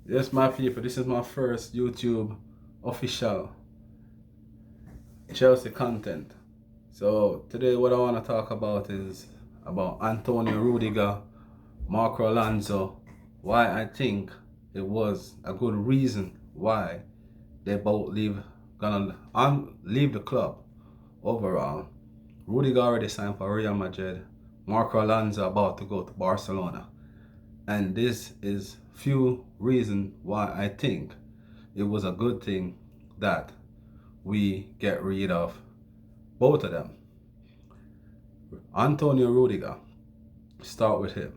Yes, my people, this is my first YouTube official Chelsea content. So today what I want to talk about is about Antonio Rudiger, Marco Alonso, why I think it was a good reason why they both leave the club overall. Rudiger already signed for Real Madrid, Marco Alonso about to go to Barcelona. And this is few reasons why I think it was a good thing that we get rid of both of them. Antonio Rudiger, start with him.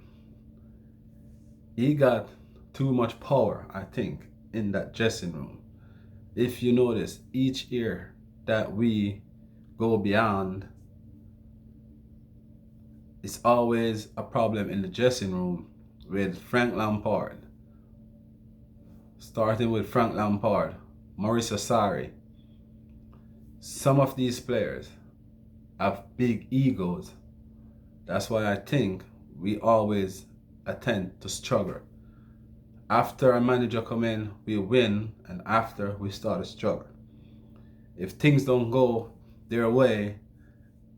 He got too much power, I think, in that dressing room. If you notice, each year that we go beyond, it's always a problem in the dressing room with Frank Lampard. Starting with Frank Lampard, Mauricio Sarri. Some of these players have big egos. That's why I think we always tend to struggle. After a manager come in, we win, and after we start to struggle. If things don't go their way,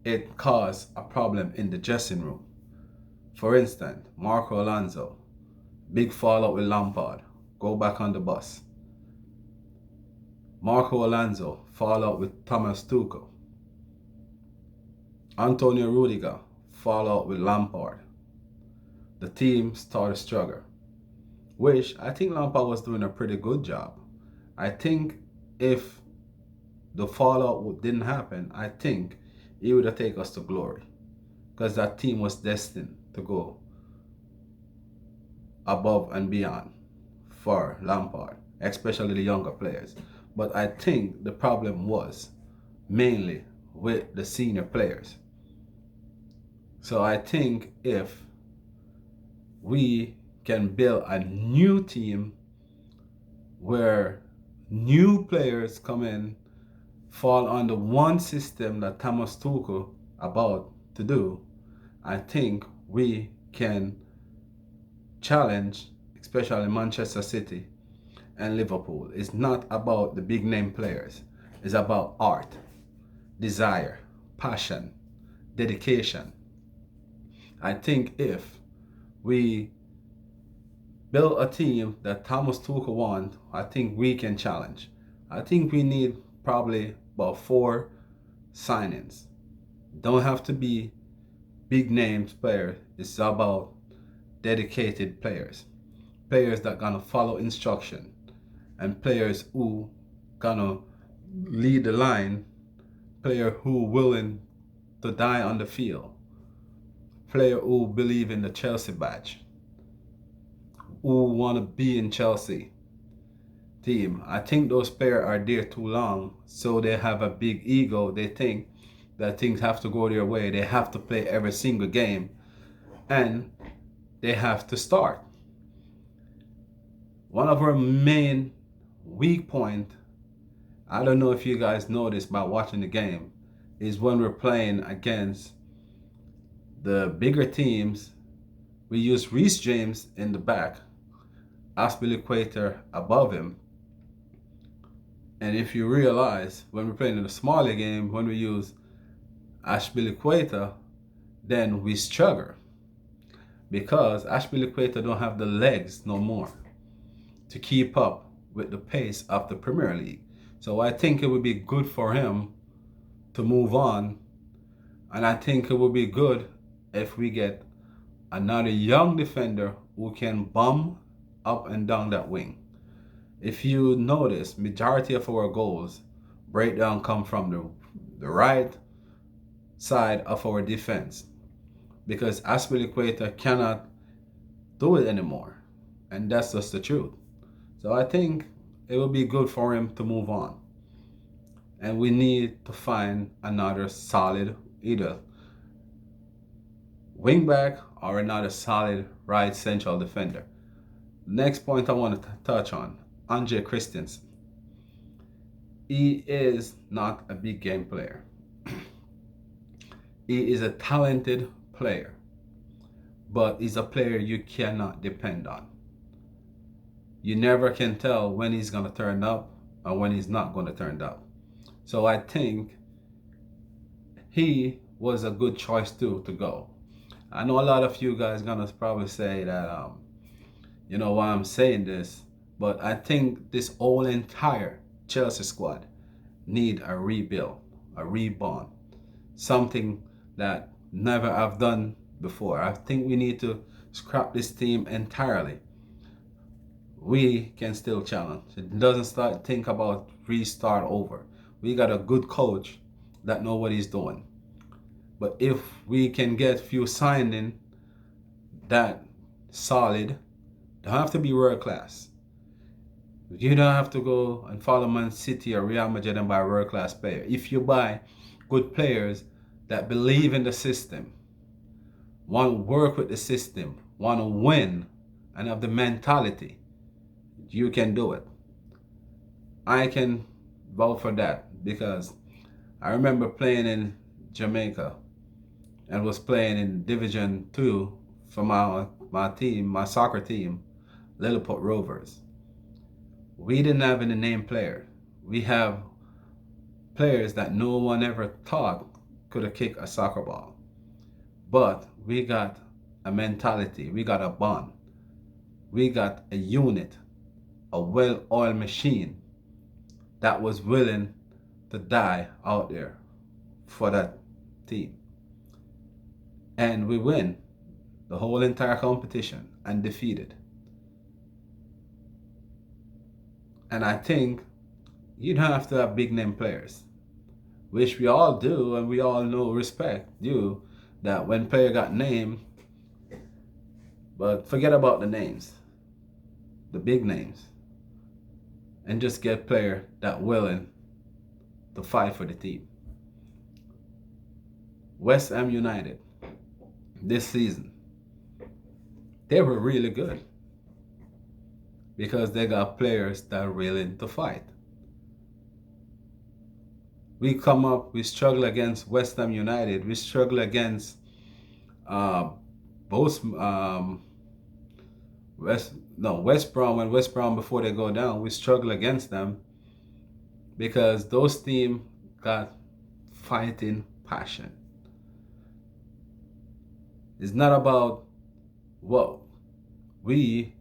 it causes a problem in the dressing room. For instance, Marco Alonso, big fallout with Lampard, go back on the bus. Marco Alonso, fallout with Thomas Tuchel. Antonio Rudiger, fallout with Lampard. The team started to struggle, which I think Lampard was doing a pretty good job. I think if the fallout didn't happen, I think he would have taken us to glory, because that team was destined to go above and beyond for Lampard, especially the younger players. But I think the problem was mainly with the senior players. So I think if we can build a new team where new players come in, fall under one system that Thomas Tuchel about to do, I think we can challenge, especially Manchester City and Liverpool. It's not about the big name players. It's about art, desire, passion, dedication. I think if we build a team that Thomas Tuchel wants, I think we can challenge. I think we need probably about 4 signings. Don't have to be big names players. It's about dedicated players. Players that gonna follow instruction, and players who gonna lead the line, player who willing to die on the field, player who believe in the Chelsea badge, who wanna be in Chelsea team. I think those players are there too long, so they have a big ego. They think that things have to go their way. They have to play every single game, and they have to start. One of our main weak point, I don't know if you guys know this by watching the game, is when we're playing against the bigger teams, we use Reece James in the back, Aspilicueta above him. And if you realize, when we're playing in the smaller game, when we use Aspilicueta, then we struggle, because Aspilicueta don't have the legs no more to keep up with the pace of the Premier League. So I think it would be good for him to move on, and I think it would be good if we get another young defender who can bomb up and down that wing. If you notice, majority of our goals breakdown come from the right side of our defense, because Aspilicueta cannot do it anymore, and that's just the truth. So I think it would be good for him to move on, and we need to find another solid either wing back or another solid right central defender. Next point I want to touch on, Andre Christensen. He is not a big game player. He is a talented player, but he's a player you cannot depend on. you never can tell when he's going to turn up or when he's not going to turn up. So I think he was a good choice too to go. I know a lot of you guys gonna probably say that you know why I'm saying this, but I think this whole entire Chelsea squad need a rebuild, a reborn, something that never have done before. I think we need to scrap this team entirely. We can still challenge. It doesn't start think about restart over. We got a good coach that know what he's doing. But if we can get few signing that solid, don't have to be world class. You don't have to go and follow Man City or Real Madrid and buy world class player. If you buy good players that believe in the system, want to work with the system, want to win, and have the mentality, you can do it. I can vote for that because I remember playing in Jamaica and was playing in Division 2 for my team, my soccer team, Lilliput Rovers. We didn't have any name player. We have players that no one ever thought could have kicked a soccer ball. But we got a mentality, we got a bond, we got a unit, a well-oiled machine that was willing to die out there for that team. And we win the whole entire competition undefeated. And I think you don't have to have big name players, which we all do, and we all know respect you that when player got named, but forget about the names, the big names, and just get player that willing to fight for the team. West Ham United this season, they were really good because they got players that are willing to fight. We struggle against West Ham United. We struggle against both West Brom and West Brom before they go down. We struggle against them because those teams got fighting passion. It's not about what we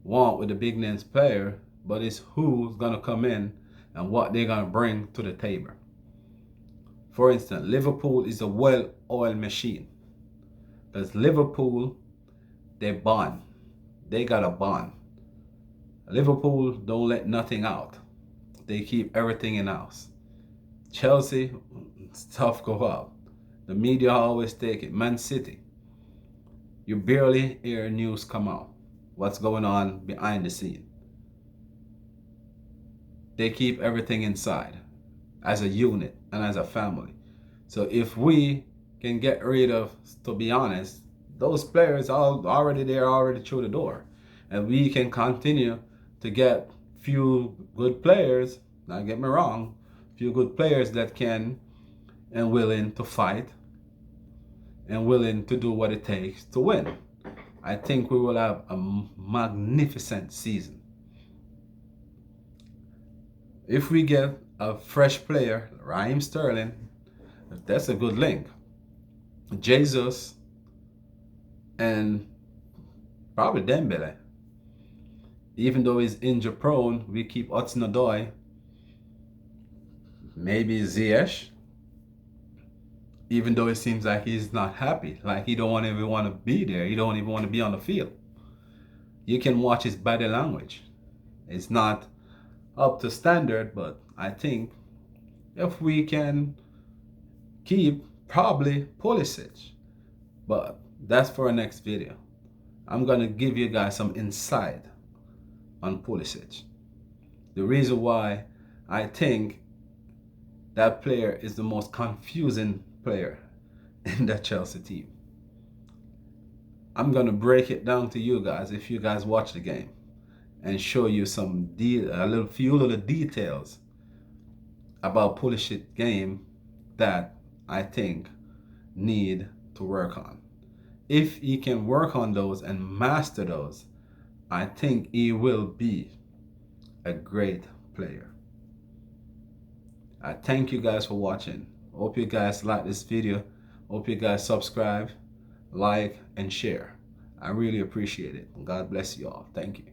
want with the big names player, but it's who's gonna come in and what they're gonna bring to the table. For instance, Liverpool is a well-oiled machine. Because Liverpool, they bond. They got a bond. Liverpool don't let nothing out. They keep everything in house. Chelsea, stuff go out. The media always take it. Man City, you barely hear news come out. What's going on behind the scene? They keep everything inside as a unit and as a family. So if we can get rid of, to be honest, those players are already there, already through the door, and we can continue to get few good players, not get me wrong, few good players that can and willing to fight and willing to do what it takes to win, I think we will have a magnificent season. If we get a fresh player, Raheem Sterling, that's a good link. Jesus and probably Dembele. Even though he's injury prone, we keep Hudson-Odoi, maybe Ziyech. Even though it seems like he's not happy, like he don't even want to be there, he don't even want to be on the field. You can watch his body language. It's not up to standard, but I think if we can keep probably Pulisic, but that's for our next video. I'm gonna give you guys some insight on Pulisic. The reason why I think that player is the most confusing player in that Chelsea team. I'm gonna break it down to you guys if you guys watch the game and show you some few little details about Pulisic game that I think need to work on. If he can work on those and master those, I think he will be a great player. I thank you guys for watching. Hope you guys like this video. Hope you guys subscribe, like, and share. I really appreciate it. God bless you all. Thank you.